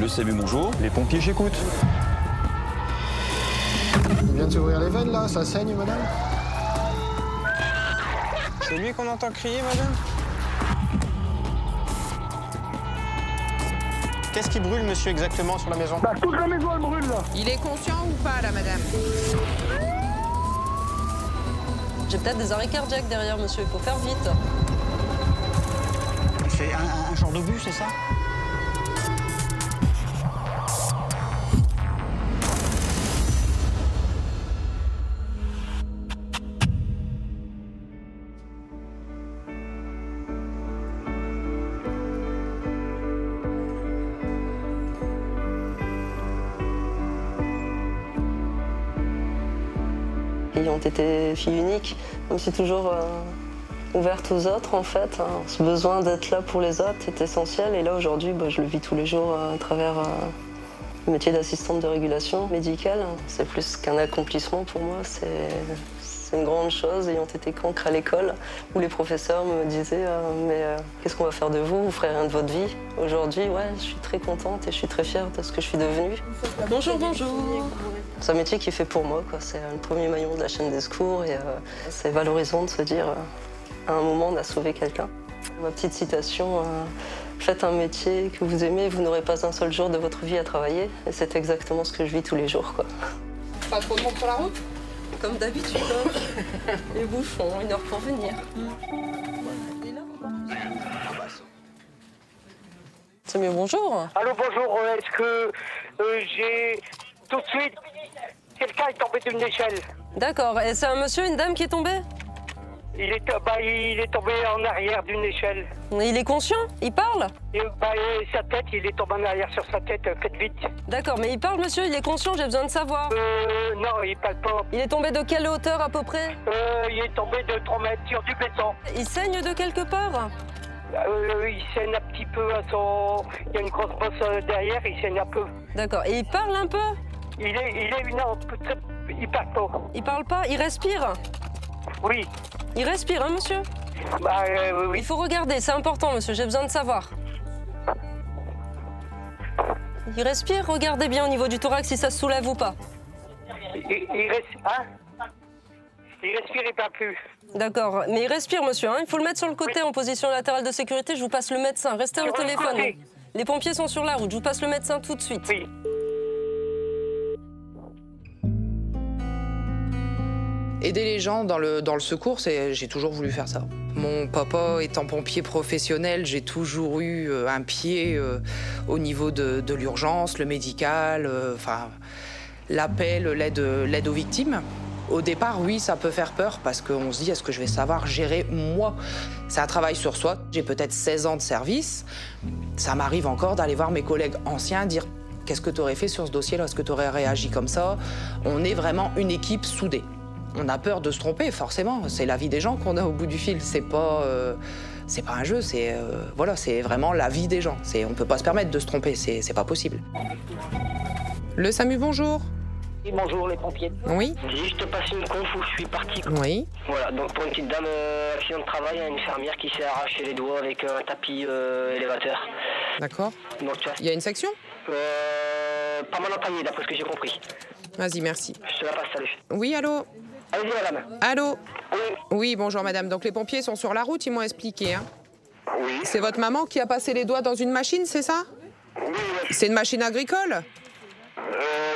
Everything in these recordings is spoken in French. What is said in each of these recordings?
Le SAMU, bonjour. Les pompiers, j'écoute. Il vient de s'ouvrir les veines, là. Ça saigne, madame? C'est lui qu'on entend crier, madame? Qu'est-ce qui brûle, monsieur, exactement, sur la maison? Bah, toute la maison, elle brûle, là. Il est conscient ou pas, là, madame? J'ai peut-être des arrêts cardiaques derrière, monsieur. Il faut faire vite. C'est un genre d'obus, c'est ça? Ayant été fille unique, je me suis toujours ouverte aux autres, en fait. Ce besoin d'être là pour les autres est essentiel. Et là, aujourd'hui, je le vis tous les jours à travers le métier d'assistante de régulation médicale. C'est plus qu'un accomplissement pour moi. C'est une grande chose, ayant été cancre à l'école, où les professeurs me disaient qu'est-ce qu'on va faire de vous? Vous ferez rien de votre vie. Aujourd'hui, ouais, je suis très contente et je suis très fière de ce que je suis devenue. Bonjour, bonjour. C'est un métier qui est fait pour moi, quoi. C'est le premier maillon de la chaîne des secours et c'est valorisant de se dire à un moment on a sauvé quelqu'un. Ma petite citation, faites un métier que vous aimez, vous n'aurez pas un seul jour de votre vie à travailler. Et c'est exactement ce que je vis tous les jours, quoi. Pas trop de monde sur la route? Comme d'habitude, les bouchons, 1 heure pour venir. C'est mieux, bonjour. Allô, bonjour, est-ce que j'ai tout de suite... Quelqu'un est tombé d'une échelle. D'accord, et c'est un monsieur, une dame qui est tombé? Il est tombé en arrière d'une échelle. Il est conscient? Il parle? Et, sa tête, il est tombé en arrière sur sa tête, faites vite. D'accord, mais il parle, monsieur, il est conscient, j'ai besoin de savoir. Non, il parle pas. Il est tombé de quelle hauteur à peu près? Il est tombé de 3 mètres sur du béton. Il saigne de quelque part? Il saigne un petit peu à son... Il y a une grosse bosse derrière, il saigne un peu. D'accord, et il parle un peu? Il parle pas. Il parle pas? Il respire? Oui. Il respire, hein, monsieur? Oui. Il faut regarder, c'est important, monsieur, j'ai besoin de savoir. Il respire, regardez bien au niveau du thorax si ça se soulève ou pas. Il respire, il parle plus. D'accord, mais il respire, monsieur, hein. Il faut le mettre sur le côté en position latérale de sécurité, je vous passe le médecin. Restez au téléphone. Les pompiers sont sur la route, je vous passe le médecin tout de suite. Oui. Aider les gens dans le secours, j'ai toujours voulu faire ça. Mon papa étant pompier professionnel, j'ai toujours eu un pied au niveau de l'urgence, le médical, l'appel, l'aide aux victimes. Au départ, oui, ça peut faire peur parce qu'on se dit, est-ce que je vais savoir gérer moi? C'est un travail sur soi. J'ai peut-être 16 ans de service. Ça m'arrive encore d'aller voir mes collègues anciens, dire, qu'est-ce que tu aurais fait sur ce dossier-là? Est-ce que tu aurais réagi comme ça? On est vraiment une équipe soudée. On a peur de se tromper, forcément. C'est la vie des gens qu'on a au bout du fil. C'est pas un jeu, c'est vraiment la vie des gens. On peut pas se permettre de se tromper, c'est pas possible. Le SAMU, bonjour. Oui, bonjour les pompiers. Oui. J'ai juste passé une conf où je suis parti. Oui. Voilà, donc pour une petite dame, accident de travail, une infirmière qui s'est arraché les doigts avec un tapis élévateur. D'accord. Donc tu vois. Il y a une section? Pas mal entaillé d'après ce que j'ai compris. Vas-y, merci. Je te la passe, salut. Oui, allô? Allez-y, madame. Allô? Oui. Oui, bonjour, madame. Donc, les pompiers sont sur la route, ils m'ont expliqué, hein. Oui. C'est votre maman qui a passé les doigts dans une machine, c'est ça? Oui, C'est une machine agricole?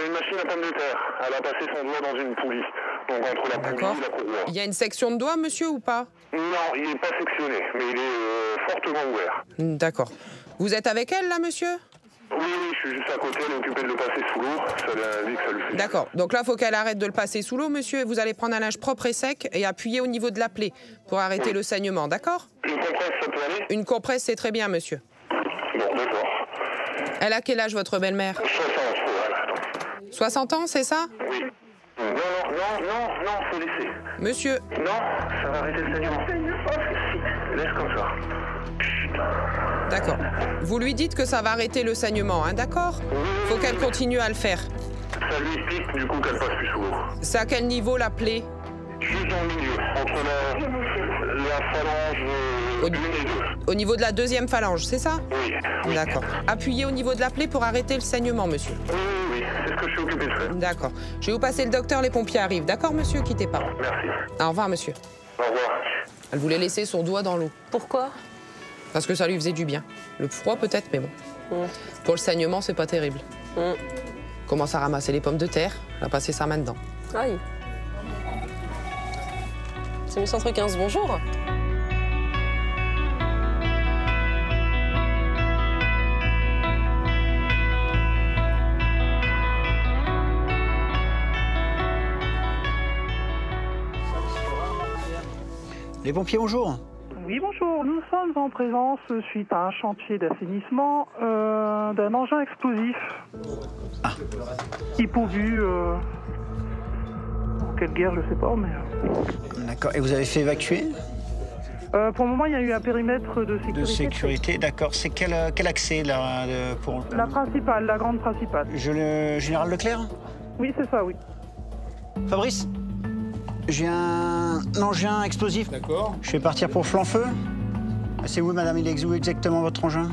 une machine à pomme de terre. Elle a passé son doigt dans une poulie. Donc, entre la poulie et la courroie. Il y a une section de doigts, monsieur, ou pas? Non, il n'est pas sectionné, mais il est fortement ouvert. D'accord. Vous êtes avec elle, là, monsieur? Oui, je suis juste à côté, elle est occupée de le passer sous l'eau. Ça lui a dit que ça lui fait. D'accord. Donc là, il faut qu'elle arrête de le passer sous l'eau, monsieur, et vous allez prendre un linge propre et sec et appuyer au niveau de la plaie pour arrêter le saignement, d'accord? Une compresse, ça peut aller? Une compresse, c'est très bien, monsieur. Bon, d'accord. Elle a quel âge, votre belle-mère? 60, voilà. 60 ans, c'est ça? Oui. Non, faut laisser. Monsieur. Non, ça va arrêter le saignement. Laisse comme ça. D'accord. Vous lui dites que ça va arrêter le saignement, hein, d'accord? Faut qu'elle continue à le faire. Ça lui explique du coup qu'elle passe plus sous l'eau. C'est à quel niveau la plaie? Juste dans le milieu, entre la phalange Une et deux. Au niveau de la deuxième phalange, c'est ça? Oui. D'accord. Appuyez au niveau de la plaie pour arrêter le saignement, monsieur. Oui, c'est ce que je suis occupé de faire. D'accord. Je vais vous passer le docteur, les pompiers arrivent. D'accord, monsieur? Quittez pas. Merci. Au revoir, monsieur. Au revoir. Elle voulait laisser son doigt dans l'eau. Pourquoi? Parce que ça lui faisait du bien. Le froid peut-être, mais bon. Pour le saignement, c'est pas terrible. Commence à ramasser les pommes de terre, elle a passé sa main dedans. Aïe. C'est le centre 15, bonjour. Les pompiers, bonjour. Oui, bonjour. Nous sommes en présence, suite à un chantier d'assainissement, d'un engin explosif. Ah. Hypobu. Quelle guerre, je sais pas, mais... D'accord. Et vous avez fait évacuer? Pour le moment, il y a eu un périmètre de sécurité. De sécurité, d'accord. C'est quel accès, là, pour... La principale, la grande principale. Le général Leclerc? Oui, c'est ça, oui. Fabrice, j'ai un engin explosif. D'accord. Je vais partir pour Flanfeu. C'est où, madame? Il est où exactement, votre engin?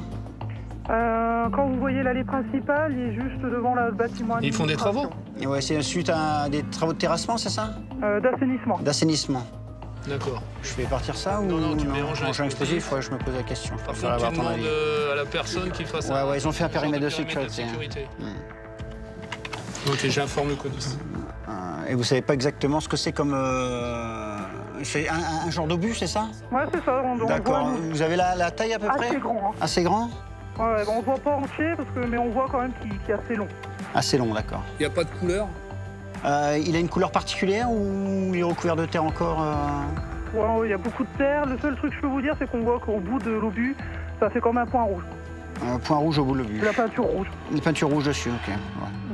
Quand vous voyez l'allée principale, il est juste devant le bâtiment. Ils font des travaux? Ouais, c'est suite à des travaux de terrassement, c'est ça? D'assainissement. D'assainissement. D'accord. Je fais partir ça ou... Non, tu mélanges engin explosif, ouais, je me pose la question. Par contre, tu demandes à la personne qui fasse un... Ouais, ils ont fait un périmètre de sécurité. Ok, j'informe le police. Et vous savez pas exactement ce que c'est comme... C'est un genre d'obus, c'est ça? Ouais, c'est ça. D'accord. Vous avez la taille à peu près? Assez grand. Hein. Assez grand? Ouais, on ne voit pas entier, mais on voit quand même qu'il est assez long. Assez long, d'accord. Il n'y a pas de couleur? Il a une couleur particulière ou il est recouvert de terre encore Ouais, il y a beaucoup de terre. Le seul truc que je peux vous dire, c'est qu'on voit qu'au bout de l'obus, ça fait comme un point rouge. Un point rouge au bout de l'obus. De la peinture rouge. Une peinture rouge dessus, ok. Ouais.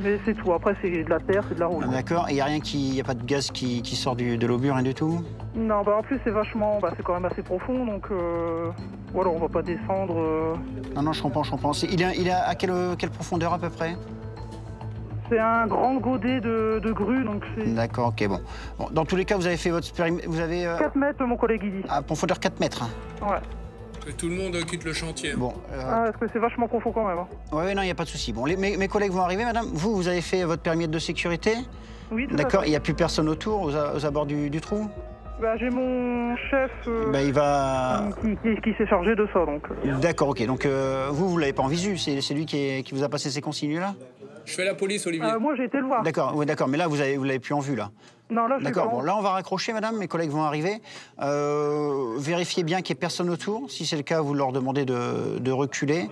Mais c'est tout. Après, c'est de la terre, c'est de la rouge. D'accord. Et il n'y a pas de gaz qui sort de l'obus, rien du tout? Non, bah en plus, c'est vachement... c'est quand même assez profond, donc... Voilà, on va pas descendre... Non, je comprends. Il est à quelle profondeur à peu près? C'est un grand godet de grue, donc c'est... D'accord, ok, bon. Dans tous les cas, vous avez fait votre périmètre... Vous avez... 4 mètres, mon collègue, il dit. À profondeur 4 mètres. Ouais. Que tout le monde quitte le chantier. Bon. Parce que c'est vachement confond quand même. Hein. Ouais, non, il n'y a pas de souci. Bon, mes collègues vont arriver, madame. Vous avez fait votre périmètre de sécurité? Oui, tout à fait. D'accord, il n'y a plus personne autour, aux abords du trou? J'ai mon chef il va... qui s'est chargé de ça, donc... D'accord, ok. Donc, vous ne l'avez pas en visu? C'est lui qui vous a passé ces consignes-là? Je fais la police, Olivier. Moi, j'ai été le voir. D'accord, ouais, d'accord. Mais là, vous l'avez plus en vue, là? Non, là, je suis pas. D'accord, bon, là, on va raccrocher, madame. Mes collègues vont arriver. Vérifiez bien qu'il n'y ait personne autour. Si c'est le cas, vous leur demandez de reculer.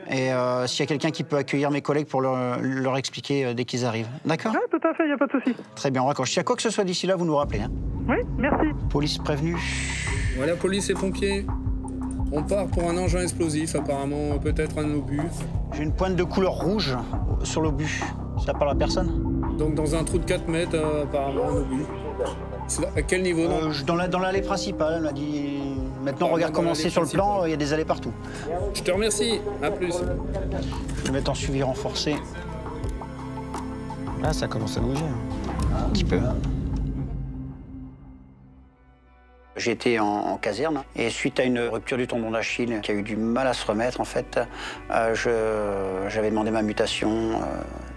Et s'il y a quelqu'un qui peut accueillir mes collègues pour leur expliquer dès qu'ils arrivent. D'accord? Oui, tout à fait, il n'y a pas de souci. Très bien, on raccroche. S'il y a quoi que ce soit d'ici là, vous nous rappelez. Hein. Oui, merci. Police prévenue. Voilà, police et pompiers. On part pour un engin explosif, apparemment, peut-être un obus. J'ai une pointe de couleur rouge sur l'obus. Ça parle à personne? Donc dans un trou de 4 mètres, apparemment, un obus. C'est à quel niveau, dans l'allée principale, elle m'a dit... Maintenant, regarde comment c'est sur le plan, il y a des allées partout. Je te remercie, à plus. Je vais mettre en suivi renforcé. Là, ça commence à bouger. Un petit peu. J'étais en caserne et suite à une rupture du tendon d'Achille qui a eu du mal à se remettre, en fait, j'avais demandé ma mutation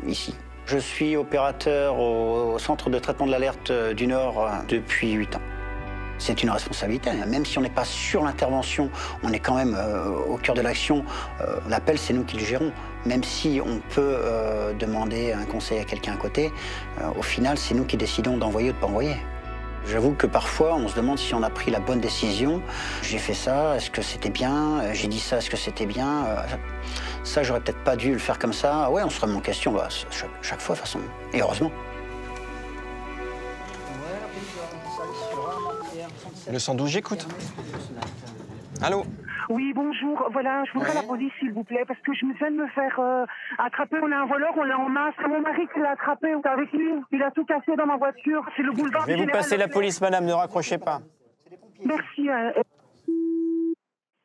ici. Je suis opérateur au centre de traitement de l'alerte du Nord depuis 8 ans. C'est une responsabilité, même si on n'est pas sur l'intervention, on est quand même au cœur de l'action. L'appel, c'est nous qui le gérons. Même si on peut demander un conseil à quelqu'un à côté, au final, c'est nous qui décidons d'envoyer ou de ne pas envoyer. J'avoue que parfois, on se demande si on a pris la bonne décision. J'ai fait ça, est-ce que c'était bien? J'ai dit ça, est-ce que c'était bien? Ça, j'aurais peut-être pas dû le faire comme ça. Ouais, on se remet en question chaque fois, de toute façon. Et heureusement. Le 112, j'écoute. Allô? Oui, bonjour. Voilà, je voudrais la police, s'il vous plaît, parce que je me viens de me faire attraper. On a un voleur, on l'a en masse. C'est mon mari qui l'a attrapé. Avec lui, il a tout cassé dans ma voiture. C'est le boulevard. Je vais vous passer la police, madame, ne raccrochez pas. Merci.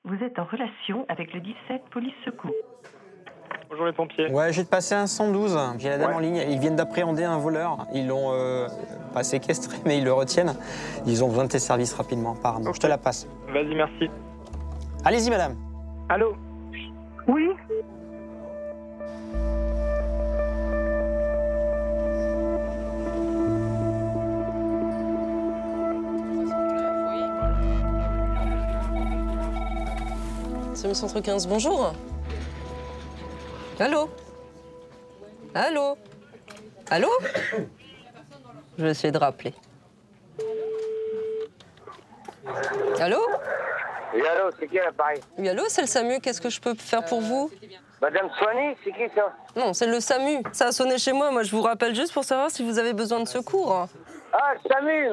Vous êtes en relation avec le 17 Police Secours. Bonjour les pompiers. Ouais, j'ai passé un 112. J'ai la dame en ligne. Ils viennent d'appréhender un voleur. Ils l'ont pas séquestré, mais ils le retiennent. Ils ont besoin de tes services rapidement, apparemment. Okay. Je te la passe. Vas-y, merci. Allez-y, madame. Allô? Oui? C'est Centre 15, bonjour. Allô? Allô? Allô? Je vais essayer de rappeler. Allô? Oui, allô, c'est qui l'appareil? Oui, allô, c'est le SAMU, qu'est-ce que je peux faire pour vous? Madame Soigny, c'est qui ça? Non, c'est le SAMU. Ça a sonné chez moi, je vous rappelle juste pour savoir si vous avez besoin de secours. Ah, SAMU,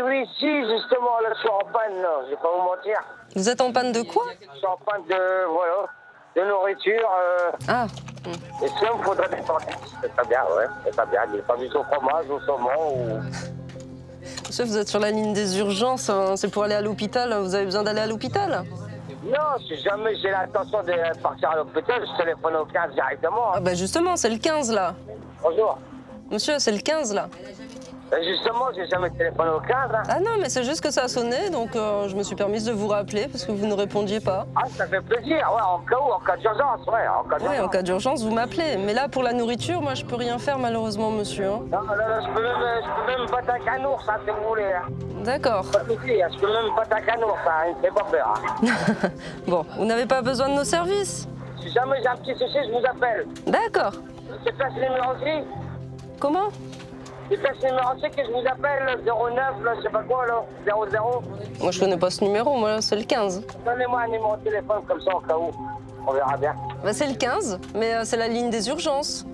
oui, si, justement, là, je suis en panne, là, je vais pas vous mentir. Vous êtes en panne de quoi? Je suis en panne de nourriture. Ah. Et ça, il me faudrait des sorties. C'est pas bien, ouais, c'est pas bien. Il n'y a pas du tout fromage au saumon ou... Monsieur, vous êtes sur la ligne des urgences, hein. C'est pour aller à l'hôpital, vous avez besoin d'aller à l'hôpital? Non, si jamais j'ai l'intention de partir à l'hôpital, je téléphone au 15 directement. Ah bah justement, c'est le 15 là. Bonjour. Monsieur, c'est le 15 là. Justement, j'ai jamais téléphoné au 15. Hein. Ah non, mais c'est juste que ça a sonné, donc je me suis permise de vous rappeler parce que vous ne répondiez pas. Ah, ça fait plaisir, ouais, en cas d'urgence, ouais, en cas d'urgence. Oui, en cas d'urgence, vous m'appelez. Mais là, pour la nourriture, moi, je peux rien faire malheureusement, monsieur. Hein. Non, je peux même battre un canours, ça, si vous voulez. Hein. D'accord. Pas de souci, je peux même battre un canours, ça, il me fait pas peur. Hein. Bon, vous n'avez pas besoin de nos services? Si jamais j'ai un petit souci, je vous appelle. D'accord. C'est pas ce numéro-ci? Comment? C'est pas ce numéro-ci que je vous appelle, 09, là, je sais pas quoi, là, 00. Moi, je connais pas ce numéro, moi, c'est le 15. Donnez-moi un numéro de téléphone comme ça, au cas où. On verra bien. Bah, c'est le 15, mais c'est la ligne des urgences.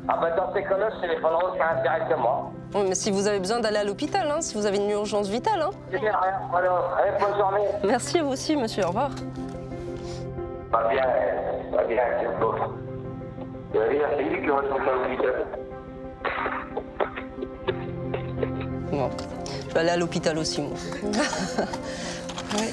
Ah bah dans ces cas-là, je téléphonerai au 15 directement. Oui, mais si vous avez besoin d'aller à l'hôpital, hein, si vous avez une urgence vitale. Hein. Je sais rien, alors, allez, bonne journée. Merci à vous aussi, monsieur, au revoir. Pas bien, c'est beau. C'est lui qui retourne à l'hôpital. Bon, je vais aller à l'hôpital aussi, moi. Ouais.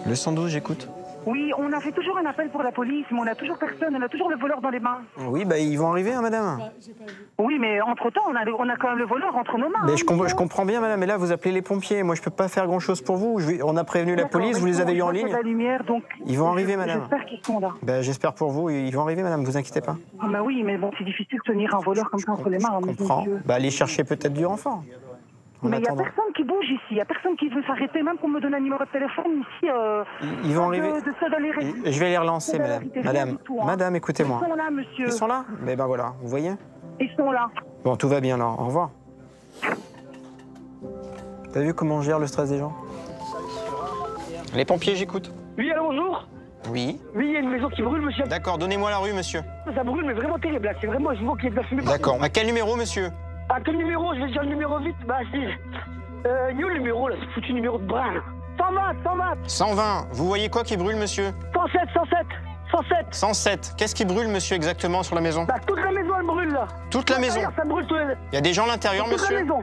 Le 112, j'écoute. Oui, on a fait toujours un appel pour la police, mais on n'a toujours personne, on a toujours le voleur dans les mains. Oui, bah ils vont arriver, hein, madame. Oui, mais entre-temps, on a quand même le voleur entre nos mains. Mais hein, je comprends bien, madame, mais là, vous appelez les pompiers. Moi, je peux pas faire grand-chose pour vous. On a prévenu la police, vous les avez eu en ligne. La lumière, donc Ils vont arriver, madame. J'espère qu'ils sont là. Ben, j'espère pour vous, ils vont arriver, madame, vous inquiétez pas. Ah bah oui, mais bon, c'est difficile de tenir un voleur comme ça entre les mains. Je comprends. Bah, allez chercher peut-être du renfort. Mais il n'y a personne qui bouge ici, il n'y a personne qui veut s'arrêter, même pour me donner un numéro de téléphone ici. Ils vont arriver. Je vais les relancer, madame. Madame, écoutez-moi. Ils sont là, monsieur. Ils sont là? Mais ben voilà, vous voyez? Ils sont là. Bon, tout va bien là, au revoir. T'as vu comment on gère le stress des gens? Les pompiers, j'écoute. Oui, allô, bonjour. Oui. Oui, il y a une maison qui brûle, monsieur. D'accord, donnez-moi la rue, monsieur. Ça brûle, mais vraiment terrible, là. C'est vraiment, je vois qu'il y a de la fumée. D'accord. À quel numéro, monsieur? À quel numéro? Je vais dire le numéro vite. Bah, si. Il est où le numéro, là? C'est foutu numéro de brin, là. 120. 120. Vous voyez quoi qui brûle, monsieur? 107. 107. Qu'est-ce qui brûle, monsieur, exactement, sur la maison? Bah, toute la maison, elle brûle, là. Toute la maison? Ça brûle, Il y a des gens à l'intérieur, monsieur? Toute la maison.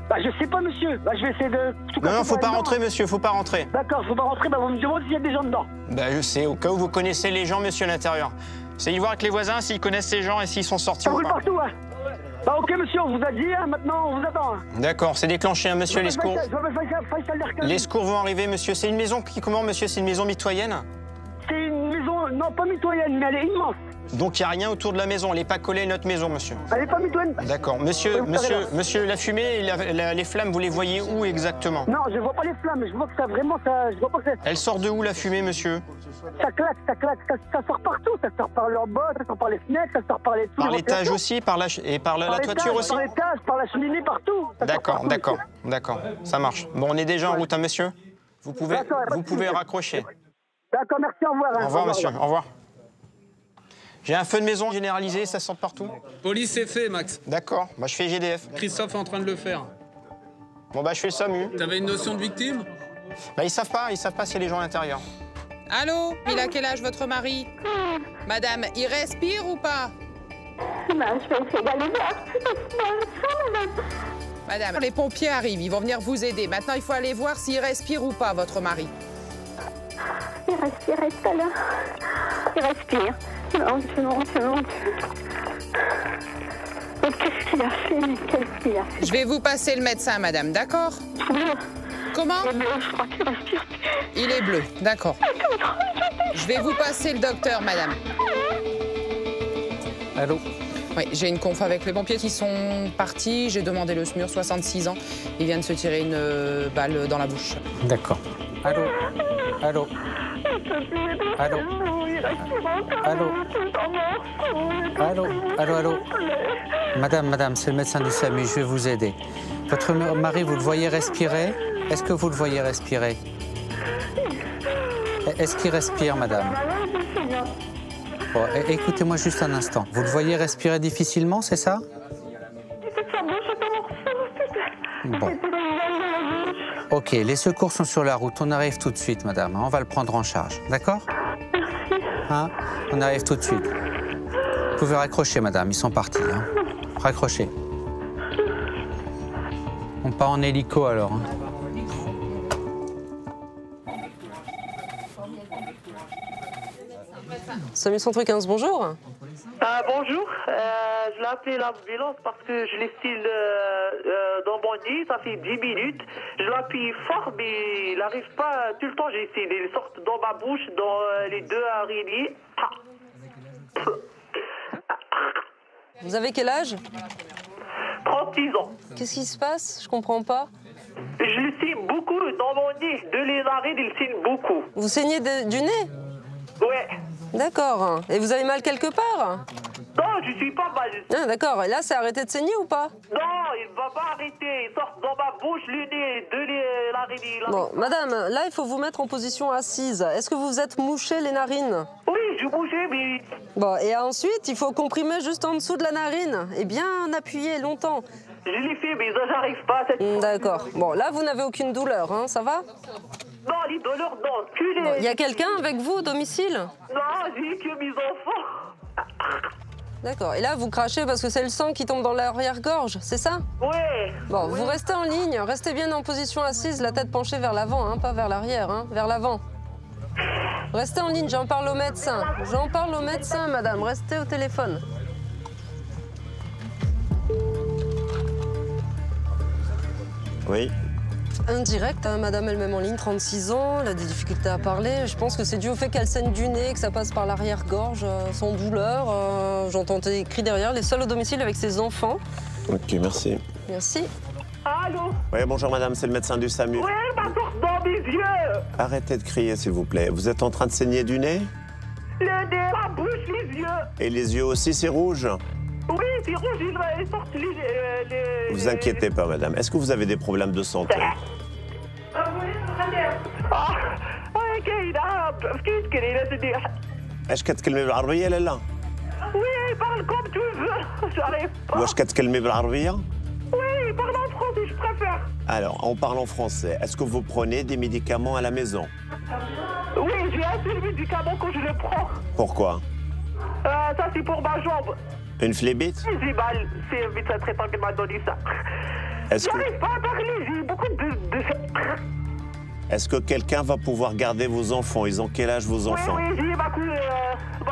Bah, je sais pas, monsieur. Bah, je vais essayer de... Non, faut pas rentrer, monsieur, faut pas rentrer. D'accord, faut pas rentrer. Bah, vous me demandez s'il y a des gens dedans. Bah, je sais, au cas où vous connaissez les gens, monsieur, à l'intérieur. Essayez de voir avec les voisins s'ils connaissent ces gens et s'ils sont sortis ou pas. Ça brûle partout, hein. Bah, ok, monsieur, on vous a dit, hein, maintenant, on vous attend. Hein. D'accord, c'est déclenché, hein, monsieur, les secours. Les secours vont arriver, monsieur. C'est une maison qui, comment, monsieur? C'est une maison mitoyenne? C'est une maison, non, pas mitoyenne, mais elle est immense. Donc, il n'y a rien autour de la maison, elle n'est pas collée à notre maison, monsieur? Elle n'est pas mitoyenne. D'accord. Monsieur, la fumée et les flammes, vous les voyez où exactement? Non, je ne vois pas les flammes, je vois que ça vraiment, je vois pas que ça... Elle sort de où, la fumée, monsieur? Ça claque, ça sort partout, ça sort par leur bas, ça sort par les fenêtres, ça sort par les... Par l'étage aussi, par la toiture aussi? Par l'étage, par la cheminée, partout. D'accord, ça marche. Bon, on est déjà en route, hein, monsieur? Vous pouvez raccrocher. D'accord, merci, au revoir. Au revoir, monsieur, au revoir. J'ai un feu de maison généralisé, ça sort partout? Police, c'est fait, Max. D'accord, bah je fais GDF. Christophe est en train de le faire. Bon bah je fais le SAMU. T'avais une notion de victime? Bah ils savent pas s'il y a des gens à l'intérieur. Allô? Il a quel âge votre mari? Madame, il respire ou pas? Non, je vais essayer d'aller voir. Madame, les pompiers arrivent, ils vont venir vous aider. Maintenant, il faut aller voir s'il respire ou pas, votre mari. Il respirait tout à l'heure. Il respire. Non, je monte. qu'est-ce qu'il a fait? Je vais vous passer le médecin, madame, d'accord? Comment? Je crois qu'il respire. Il est bleu, d'accord. Je vais vous passer le docteur, madame. Allô? Oui, j'ai une conf avec les pompiers qui sont partis. J'ai demandé le SMUR, 66 ans. Il vient de se tirer une balle dans la bouche. D'accord. Allô? Allô? Allô? Allô? Allô? Allô? Allô? Madame, c'est le médecin du SAMU, je vais vous aider. Votre mari, vous le voyez respirer? Est-ce que vous le voyez respirer? Est-ce qu'il respire, madame? Bon, écoutez-moi juste un instant. Vous le voyez respirer difficilement, c'est ça? Bon. Ok, les secours sont sur la route. On arrive tout de suite, madame. On va le prendre en charge. D'accord? Hein? On arrive tout de suite. Vous pouvez raccrocher, madame. Ils sont partis. Hein? Raccrochez. On part en hélico, alors. Hein? SAMU Centre 15, bonjour. Bonjour, je l'ai appelé l'ambulance parce que je l'estime dans mon nez, ça fait 10 minutes. Je l'appuie fort, mais il n'arrive pas tout le temps. J'essaie, il sort dans ma bouche, dans les deux araignées. Vous avez quel âge? 36 ans. Qu'est-ce qui se passe? Je comprends pas. Je le saigne beaucoup dans mon nez. De les narines, il saigne beaucoup. Vous saignez du nez? Ouais. D'accord. Et vous avez mal quelque part? Non, je suis pas mal. Ah, d'accord. Et là, c'est arrêté de saigner ou pas? Non, il va pas arrêter. Il sort dans ma bouche le nez, de l'araignée. Bon, madame, là, il faut vous mettre en position assise. Est-ce que vous vous êtes mouché les narines? Oui, je bougeais, mais... Bon, et ensuite, il faut comprimer juste en dessous de la narine et bien appuyer longtemps. Je l'ai fait, mais ça, j'arrive pas. D'accord. Bon, là, vous n'avez aucune douleur, hein, ça va? Non, les douleurs, non. Que les... Il y a quelqu'un avec vous au domicile? Non, j'ai que mes enfants. D'accord. Et là, vous crachez parce que c'est le sang qui tombe dans l'arrière-gorge, c'est ça? Ouais. Bon, vous restez en ligne, restez bien en position assise, la tête penchée vers l'avant, hein, pas vers l'arrière, hein, vers l'avant. Restez en ligne, j'en parle au médecin. J'en parle au médecin, madame, restez au téléphone. Oui. Indirect, hein, madame elle-même en ligne, 36 ans, elle a des difficultés à parler. Je pense que c'est dû au fait qu'elle saigne du nez, que ça passe par l'arrière-gorge, sans douleur. J'entends des cris derrière, elle est seule au domicile avec ses enfants. Ok, merci. Merci. Allô? Oui, bonjour madame, c'est le médecin du SAMU. Oui, ma source dans mes yeux. Arrêtez de crier, s'il vous plaît. Vous êtes en train de saigner du nez? Le nez, la bouche, les yeux. Et les yeux aussi, c'est rouge? Oui, c'est rouge, il sort les... Vous inquiétez pas, madame. Est-ce que vous avez des problèmes de santé? ايش كتكلمي بالعربية لالا؟ Oui, parle comme tu veux. J'arrive pas. واش كتكلمي بالعربية؟ Oui, parle en français, je préfère. Alors, on parle en français. Est-ce que vous prenez des médicaments à la maison? Oui, j'ai un seul médicament que je le prends. Pourquoi? Ça, c'est pour ma jambe. Une phlébite? J'ai mal. C'est un médecin traitant qui m'a donné ça. J'arrive pas à parler, j'ai beaucoup de... Est-ce que quelqu'un va pouvoir garder vos enfants? Ils ont quel âge, vos enfants? Oui, j'ai ma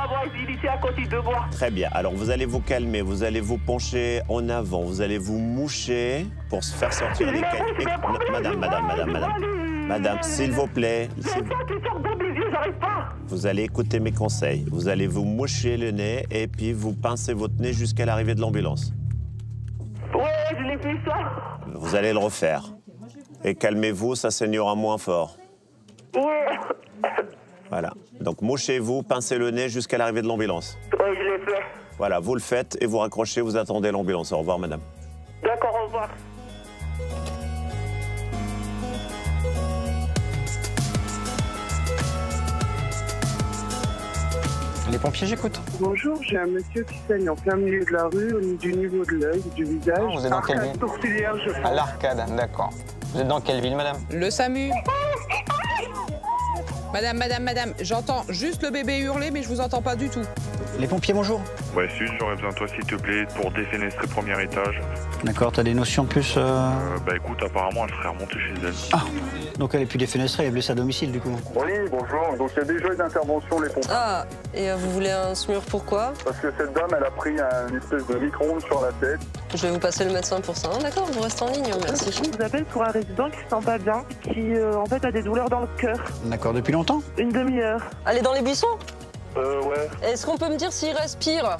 voisine ici à côté de moi. Très bien. Alors, vous allez vous calmer, vous allez vous pencher en avant, vous allez vous moucher pour se faire sortir les cailles. Madame, s'il vous plaît. Vous allez écouter mes conseils. Vous allez vous moucher le nez et puis vous pincez votre nez jusqu'à l'arrivée de l'ambulance. Oui, je l'ai fait ça. Vous allez le refaire. Et calmez-vous, ça saignera moins fort. Oui. Voilà. Donc mouchez-vous, pincez le nez jusqu'à l'arrivée de l'ambulance. Oui, je l'ai fait. Voilà, vous le faites et vous raccrochez, vous attendez l'ambulance. Au revoir, madame. D'accord, au revoir. Les pompiers, j'écoute. Bonjour, j'ai un monsieur qui saigne en plein milieu de la rue, du niveau de l'œil, du visage. Vous êtes dans quelle ville? Sourcilière, je pense. À l'Arcade, d'accord. Vous êtes dans quelle ville, madame? Le SAMU. Madame, j'entends juste le bébé hurler, mais je vous entends pas du tout. Les pompiers, bonjour. Ouais, Sud, j'aurais besoin de toi, s'il te plaît, pour défenestrer premier étage. D'accord, t'as des notions plus... Bah écoute, apparemment, elle serait remontée chez elle. Ah, donc elle est plus défenestrée, elle est blessée à domicile, du coup. Oui, bonjour. Donc il y a déjà une intervention, les pompiers. Ah, et vous voulez un SMUR, pourquoi? Parce que cette dame, elle a pris une espèce de micro-ondes sur la tête. Je vais vous passer le médecin pour ça. D'accord, vous restez en ligne, merci. Je vous appelle pour un résident qui se sent pas bien, qui en fait a des douleurs dans le cœur. D'accord, depuis longtemps? Une demi-heure. Allez dans les buissons? Ouais. Est-ce qu'on peut me dire s'il respire?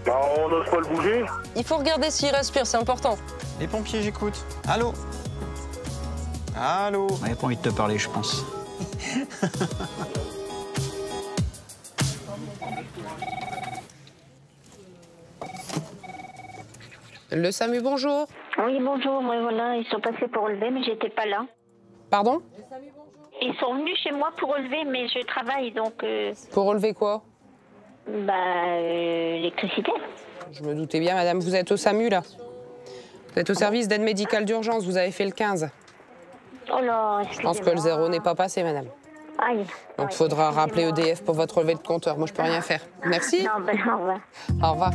Bah, on n'ose pas le bouger. Il faut regarder s'il respire, c'est important. Les pompiers, j'écoute. Allô? Allô? Il n'a pas envie de te parler, je pense. Le SAMU, bonjour. Oui, bonjour. Oui, voilà, ils sont passés pour relever, mais j'étais pas là. Pardon? Ils sont venus chez moi pour relever, mais je travaille, donc... Pour relever quoi? L'électricité. Je me doutais bien, madame, vous êtes au SAMU, là. Vous êtes au service d'aide médicale d'urgence, vous avez fait le 15. Oh là, Je pense que le 0 n'est pas passé, madame. Aïe. Donc, il faudra rappeler EDF pour votre relevé de compteur. Moi, je peux rien faire. Merci. Non, ben, au revoir. Au revoir.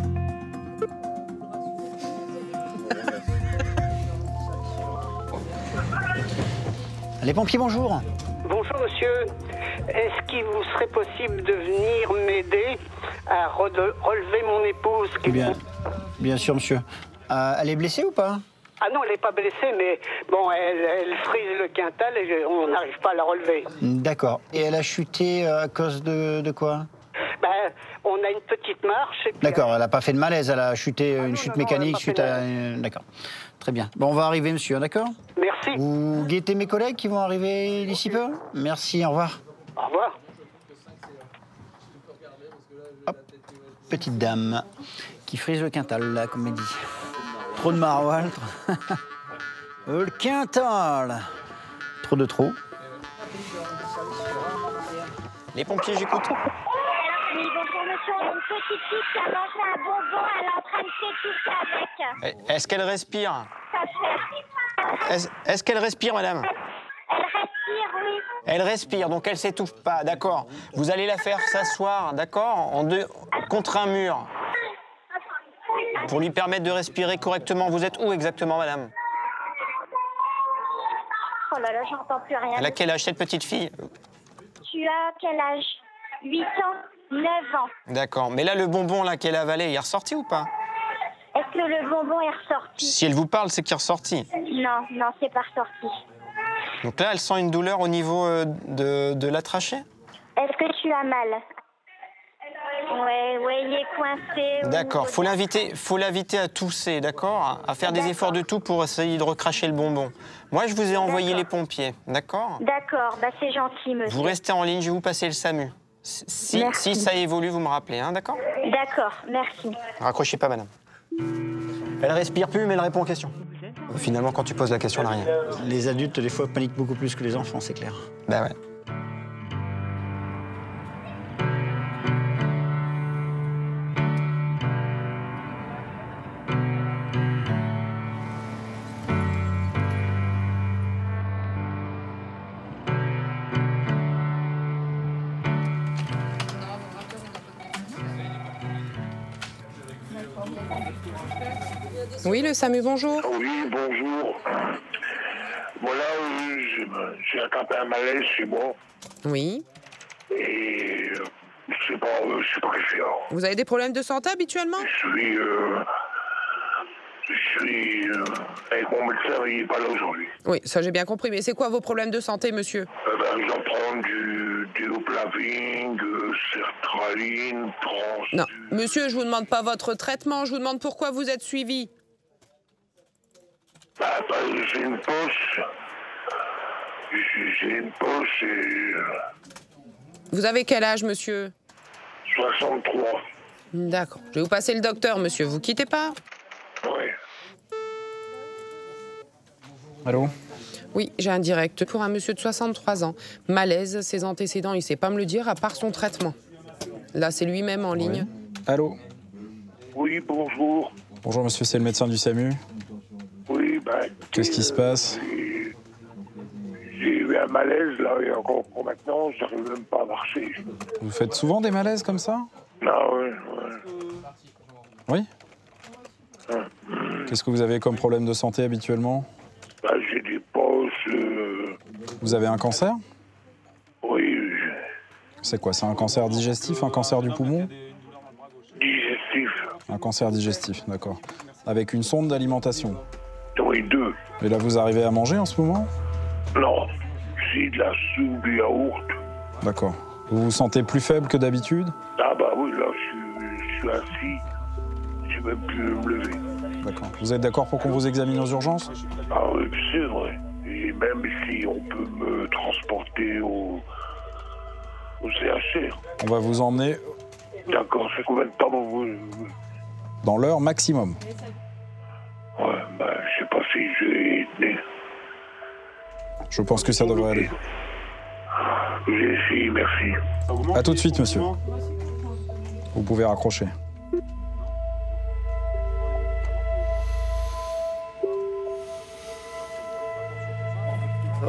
Les pompiers, bonjour. Bonjour monsieur, est-ce qu'il vous serait possible de venir m'aider à relever mon épouse Bien sûr, monsieur. Elle est blessée ou pas? Ah non, elle n'est pas blessée, mais bon, elle frise le quintal et on n'arrive pas à la relever. D'accord. Et elle a chuté à cause de quoi? Ben, on a une petite marche. D'accord, elle n'a pas fait de malaise, elle a chuté une chute mécanique suite à... D'accord, très bien. Bon, on va arriver, monsieur, d'accord? Merci. Vous guettez mes collègues qui vont arriver d'ici peu? Merci, au revoir. Au revoir. Hop, petite dame qui frise le quintal, là, comme elle dit. Trop de maroilles. Le quintal. Trop de trop. Les pompiers, j'écoute. Oui, bonjour monsieur, on a une petite fille qui a mangé un bonbon, elle est en train de s'étouffer avec. Est-ce qu'elle respire? Ça fait. Est-ce qu'elle respire, madame? Elle respire, oui. Elle respire, donc elle s'étouffe pas, d'accord. Vous allez la faire s'asseoir, d'accord, contre un mur, pour lui permettre de respirer correctement. Vous êtes où exactement, madame? Oh là là, j'entends plus rien. Elle a quel âge, cette petite fille? Tu as quel âge? 8 ans, 9 ans. D'accord, mais là, le bonbon là qu'elle a avalé, il est ressorti ou pas? Est-ce que le bonbon est ressorti? Si elle vous parle, c'est qu'il est ressorti. Non, non, c'est pas ressorti. Donc là, elle sent une douleur au niveau de la trachée? Est-ce que tu as mal? Ouais, il est coincé. D'accord, faut l'inviter à tousser, d'accord? À faire des efforts de tout pour essayer de recracher le bonbon. Moi, je vous ai envoyé les pompiers, d'accord? D'accord, bah c'est gentil, monsieur. Vous restez en ligne, je vais vous passer le SAMU. Si ça évolue, vous me rappelez, hein, d'accord? D'accord, merci. Raccrochez pas, madame. Elle respire plus, mais elle répond aux questions. Finalement, quand tu poses la question, elle n'a rien. Les adultes, des fois, paniquent beaucoup plus que les enfants, c'est clair. Bah ouais. Oui, le SAMU, bonjour. Oui, bonjour. Voilà, j'ai attrapé un malaise chez moi. Oui. Et je sais pas quoi faire. Vous avez des problèmes de santé habituellement? Je suis avec mon médecin, il n'est pas là aujourd'hui. Oui, ça j'ai bien compris. Mais c'est quoi vos problèmes de santé, monsieur? J'en prends du Déoplavine, sertraline, Non, monsieur, je vous demande pas votre traitement, je vous demande pourquoi vous êtes suivi. J'ai une poche. J'ai une poche et... Vous avez quel âge, monsieur? 63. D'accord. Je vais vous passer le docteur, monsieur. Vous quittez pas? Oui. Allô? Oui, j'ai un direct pour un monsieur de 63 ans. Malaise, ses antécédents, il sait pas me le dire, à part son traitement. Là, c'est lui-même en ligne. Allô? Oui, bonjour. Bonjour, monsieur, c'est le médecin du SAMU. Oui, Qu'est-ce qui se passe? J'ai eu un malaise, là, et encore pour maintenant, j'arrive même pas à marcher. Vous faites souvent des malaises comme ça? Ah ouais. Oui. Qu'est-ce que vous avez comme problème de santé habituellement? Bah, j'ai des poches. Vous avez un cancer? Oui. C'est quoi? C'est un cancer digestif, un cancer du poumon? Digestif. Un cancer digestif, d'accord. Avec une sonde d'alimentation? Oui, 2. Et là, vous arrivez à manger en ce moment? Non, c'est de la soupe de yaourt. D'accord. Vous vous sentez plus faible que d'habitude? Ah bah oui, là, je suis assis. Je ne sais même plus me lever. D'accord. Vous êtes d'accord pour qu'on vous examine aux urgences? Ah oui, c'est vrai. Et même si on peut me transporter au CHR. On va vous emmener D'accord, c'est combien de temps vous... dans l'heure maximum. Ouais, bah, je sais pas si je vais tenir. Je pense que ça devrait aller. J'ai essayé, merci. À tout de suite, monsieur. Vous pouvez raccrocher.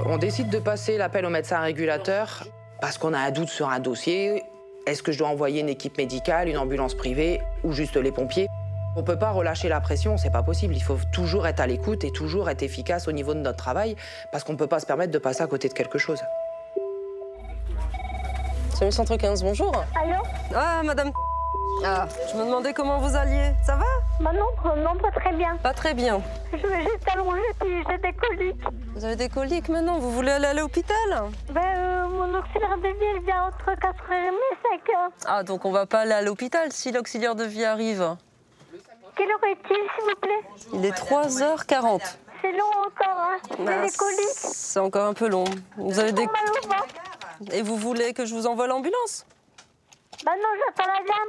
On décide de passer l'appel au médecin régulateur parce qu'on a un doute sur un dossier. Est-ce que je dois envoyer une équipe médicale, une ambulance privée ou juste les pompiers? On ne peut pas relâcher la pression, c'est pas possible. Il faut toujours être à l'écoute et toujours être efficace au niveau de notre travail parce qu'on ne peut pas se permettre de passer à côté de quelque chose. Salut Centre 15, bonjour. Allô? Ah, madame. Ah, je me demandais comment vous alliez. Ça va? Bah non, pas très bien. Pas très bien. J'étais allongée puis j'ai des coliques. Vous avez des coliques maintenant? Vous voulez aller à l'hôpital? Mon auxiliaire de vie, il vient entre 4h30 et 5h. Ah, donc on va pas aller à l'hôpital si l'auxiliaire de vie arrive. Quelle heure est-il, s'il vous plaît? Il est 3h40. C'est long encore, hein? J'ai des coliques. C'est encore un peu long. Vous avez des... mal au ventre. Et vous voulez que je vous envoie l'ambulance? Bah non, j'attends la dame.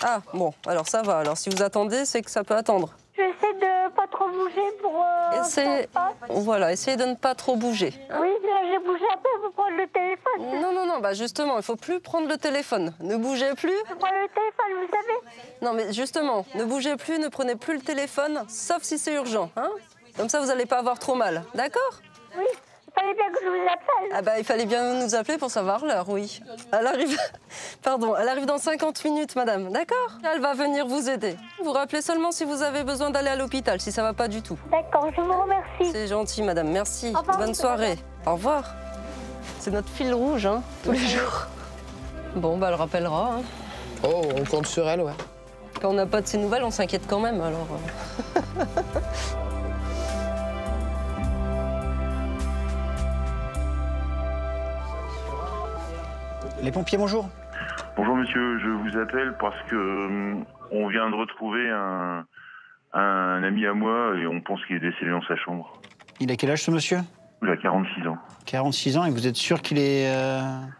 Ah, bon, alors ça va. Alors si vous attendez, c'est que ça peut attendre. J'essaie de pas trop bouger pour... Voilà, essayez de ne pas trop bouger. Oui, là, j'ai bougé un peu pour prendre le téléphone. Non, bah justement, il faut plus prendre le téléphone. Ne bougez plus. Je prends le téléphone, vous savez. Non, mais justement, ne bougez plus, ne prenez plus le téléphone, sauf si c'est urgent, hein? Comme ça, vous n'allez pas avoir trop mal, d'accord? Oui, il fallait bien que je vous appelle. Ah bah, il fallait bien nous appeler pour savoir l'heure, oui. Elle arrive... Pardon, elle arrive dans 50 minutes, madame, d'accord? Elle va venir vous aider. Vous rappelez seulement si vous avez besoin d'aller à l'hôpital, si ça va pas du tout. D'accord, je vous remercie. C'est gentil, madame, merci. Au revoir, bonne soirée. Au revoir. C'est notre fil rouge, hein, tous les jours. Bon, bah, elle rappellera, hein. Oh, on compte sur elle, ouais. Quand on n'a pas de ses nouvelles, on s'inquiète quand même, alors... Les pompiers, bonjour. Bonjour monsieur, je vous appelle parce que on vient de retrouver un ami à moi et on pense qu'il est décédé dans sa chambre. Il a quel âge ce monsieur? Il a 46 ans. 46 ans et vous êtes sûr qu'il est...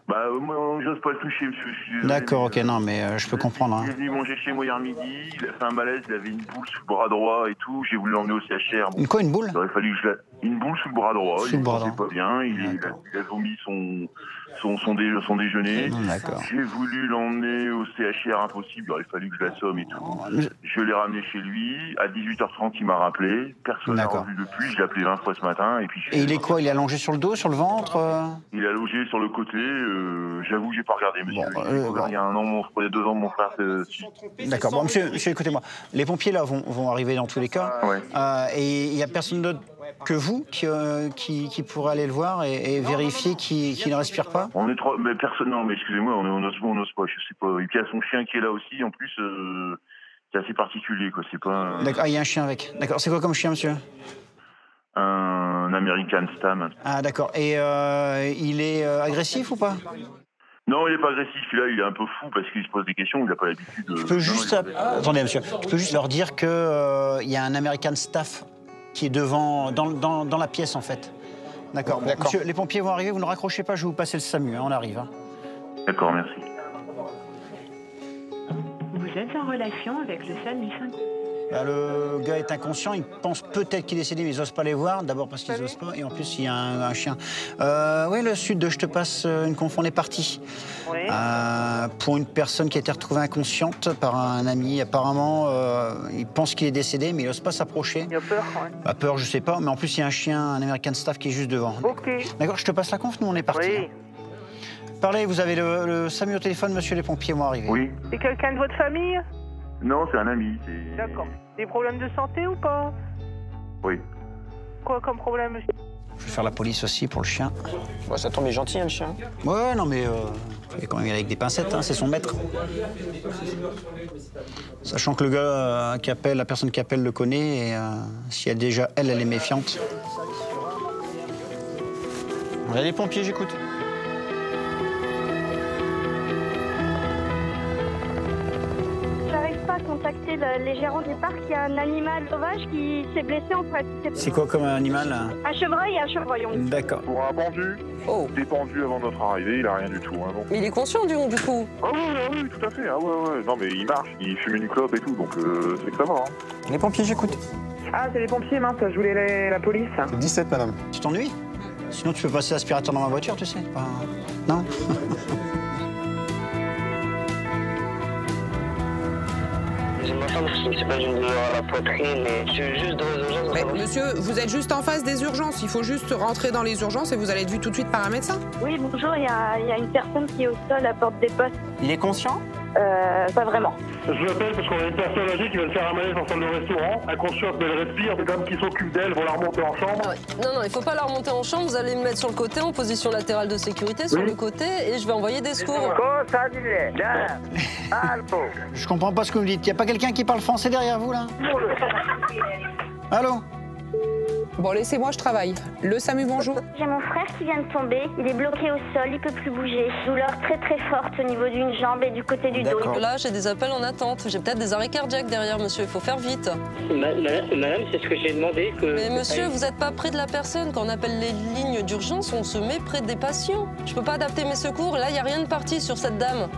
Bah moi j'ose pas le toucher monsieur, je suis désolé. D'accord, ok, non mais je peux comprendre. Hein. Il est venu manger chez moi hier midi, il a fait un malaise, il avait une boule sous le bras droit et tout, j'ai voulu l'emmener au CHR. Bon, Une quoi, une boule? il aurait fallu que je la... Une boule sous le bras droit, Sous le bras il droit. pas bien, il a vomi son déjeuner. D'accord. J'ai voulu l'emmener au CHR, impossible, il aurait fallu que je l'assomme et tout. Je l'ai ramené chez lui, à 18h30 il m'a rappelé, personne n'a revu depuis, je l'ai appelé 20 fois ce matin. Et il est quoi? Il est allongé sur le dos, sur le ventre? Il est allongé sur le côté, j'avoue j'ai pas regardé monsieur. J'ai découvert il y a un an, il y a 2 ans mon frère... D'accord, bon monsieur écoutez-moi, les pompiers là vont arriver dans tous les cas, et il n'y a personne d'autre que vous qui pourrait aller le voir et vérifier qu'il ne respire pas? On est trois, mais personne, non mais excusez-moi, on n'ose pas, je sais pas. Et puis il y a son chien qui est là aussi, en plus, c'est assez particulier quoi, c'est pas... D'accord, il y a un chien avec. D'accord, c'est quoi comme chien monsieur? Un American Stam. Ah d'accord, et il est agressif ou pas? Non, il n'est pas agressif, là, il est un peu fou parce qu'il se pose des questions, il n'a pas l'habitude de... Je peux juste... Attendez monsieur, je peux juste leur dire qu'il y a un American Staff qui est devant, dans la pièce en fait. D'accord. Bon, monsieur, les pompiers vont arriver, vous ne raccrochez pas, je vais vous passer le SAMU, hein, on arrive. Hein. D'accord, merci. Vous êtes en relation avec le SAMU 5. Bah, le gars est inconscient, il pense peut-être qu'il est décédé, mais ils n'osent pas les voir. D'abord parce qu'ils n'osent pas, et en plus il y a un chien. Oui, le sud, je te passe une conf, on est parti. Oui. Pour une personne qui a été retrouvée inconsciente par un ami, apparemment, il pense qu'il est décédé, mais il n'ose pas s'approcher. Il a peur, ouais. Bah, peur, je sais pas, mais en plus il y a un chien, un American Staff qui est juste devant. Ok. D'accord, je te passe la conf, nous on est parti. Oui. Parlez, vous avez le SAMU au téléphone, monsieur, les pompiers vont arriver. Oui. C'est quelqu'un de votre famille? Non, c'est un ami. D'accord. Des problèmes de santé ou pas? Oui. Quoi comme problème, monsieur? Je vais faire la police aussi pour le chien. Bon, ça tombe, il est gentil, hein, le chien. Ouais, non, mais il est quand même avec des pincettes, hein, c'est son maître. Sachant que le gars qui appelle, la personne qui appelle le connaît, et si elle est méfiante. Regardez les pompiers, j'écoute. J'arrive pas à contacter les gérants du parc. Il y a un animal sauvage qui s'est blessé en fait. C'est quoi comme animal? Un chevreuil et un chevreuil. D'accord. Pour un pendu, dépendu avant notre arrivée, il a rien du tout. Hein, bon. Mais il est conscient du coup. Ah oui, tout à fait. Ah ouais. Non, mais il marche, il fume une clope et tout, donc c'est que ça va. Hein. Les pompiers, j'écoute. Ah, c'est les pompiers, mince, je voulais la police. 17, madame. Tu t'ennuies? Sinon, tu peux passer l'aspirateur dans ma voiture, tu sais. Non. J'ai ma femme qui se passe une douleur à la poitrine et je suis juste dans les urgences. Mais monsieur, vous êtes juste en face des urgences. Il faut juste rentrer dans les urgences et vous allez être vu tout de suite par un médecin. Oui, bonjour, il y a une personne qui est au sol à la porte des postes. Il est conscient? Pas vraiment. Je l'appelle parce qu'on a une personne âgée qui vient de faire un malaise en salle de restaurant. Inconsciente, mais elle respire. Les dames qui s'occupent d'elle vont la remonter en chambre. Ah ouais. Non, il faut pas la remonter en chambre. Vous allez me mettre sur le côté, en position latérale de sécurité, sur le côté, et je vais envoyer des secours. Je comprends pas ce que vous me dites. Y a pas quelqu'un qui parle français derrière vous, là? Allô? Bon, laissez-moi, je travaille. Le SAMU, bonjour. J'ai mon frère qui vient de tomber. Il est bloqué au sol, il peut plus bouger. Douleur très très forte au niveau d'une jambe et du côté du dos. Là, j'ai des appels en attente. J'ai peut-être des arrêts cardiaques derrière, monsieur. Il faut faire vite. Madame, c'est ce que j'ai demandé. Mais monsieur, vous n'êtes pas près de la personne. Quand on appelle les lignes d'urgence, on se met près des patients. Je peux pas adapter mes secours. Là, il n'y a rien de parti sur cette dame.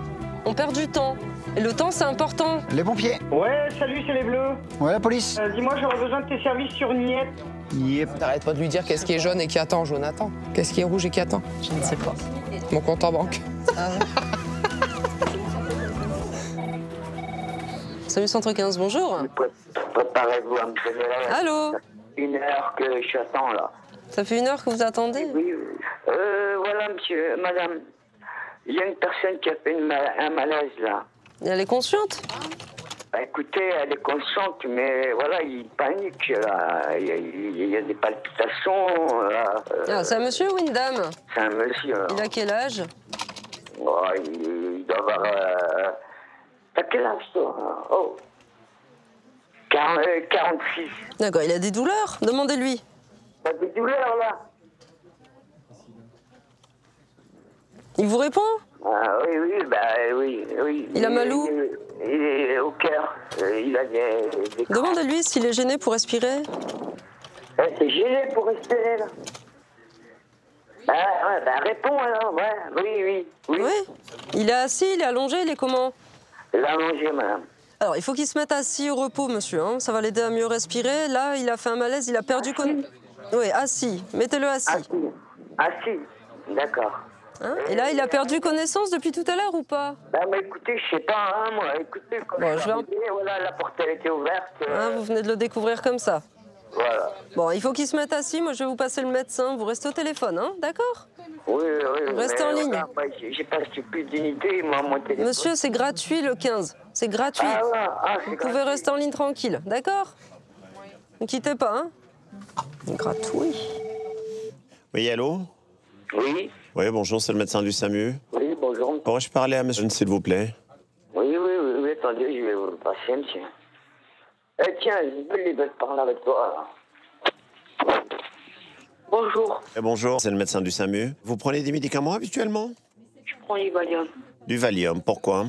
On perd du temps. Et le temps, c'est important. Les pompiers. Ouais, salut, c'est les Bleus. Ouais, la police. Dis-moi, j'aurais besoin de tes services sur Niette. Yep. T'arrêtes pas de lui dire qu'est-ce qui est jaune et qui attend, Jonathan. Qu'est-ce qui est rouge et qui attend? Je ne sais pas. Mon compte en banque. Ah ouais. Salut Centre 15, bonjour. Préparez-vous à me donner la... Allô? 1 heure que je attends là. Ça fait 1 heure que vous attendez? Oui. Voilà, madame. Il y a une personne qui a fait un malaise là. Et elle est consciente? Bah, écoutez, elle est consciente, mais voilà, il panique là. Il y a des palpitations. Ah, c'est un monsieur ou une dame? C'est un monsieur. Alors. Il a quel âge? Oh, il doit avoir... T'as quel âge toi? Oh. 46. D'accord, il a des douleurs? Demandez-lui. T'as des douleurs là? Il vous répond? Ah oui. Il a mal où? Il est au cœur. Il a des... Demandez-lui s'il est gêné pour respirer. C'est gêné pour respirer là. Réponds alors, ouais. Oui. Il est assis, il est allongé, il est comment? Il est allongé, madame. Alors, il faut qu'il se mette assis au repos, monsieur. Hein. Ça va l'aider à mieux respirer. Là, il a fait un malaise, il a perdu... Oui, assis. Mettez-le assis. Assis, d'accord. Hein? Et là, il a perdu connaissance depuis tout à l'heure ou pas? Mais écoutez, je sais pas, hein, moi. Écoutez, quand voilà, la porte, elle était ouverte. Vous venez de le découvrir comme ça. Voilà. Bon, il faut qu'il se mette assis. Moi, je vais vous passer le médecin. Vous restez au téléphone, hein? D'accord? Oui. Restez en ligne. Voilà, j'ai pas plus d'unité, moi, mon téléphone. Monsieur, c'est gratuit le 15. C'est gratuit. Vous pouvez rester en ligne tranquille, d'accord? Ne quittez pas, hein? Gratuit. Oui, allô? Oui. Oui, bonjour, c'est le médecin du SAMU. Oui, bonjour. Pourrais-je parler à monsieur, s'il vous plaît? Oui, attendez, je vais vous le passer, monsieur. Tiens, je vais parler avec toi. Bonjour. Bonjour, c'est le médecin du SAMU. Vous prenez des médicaments habituellement? Je prends du Valium. Du Valium, pourquoi?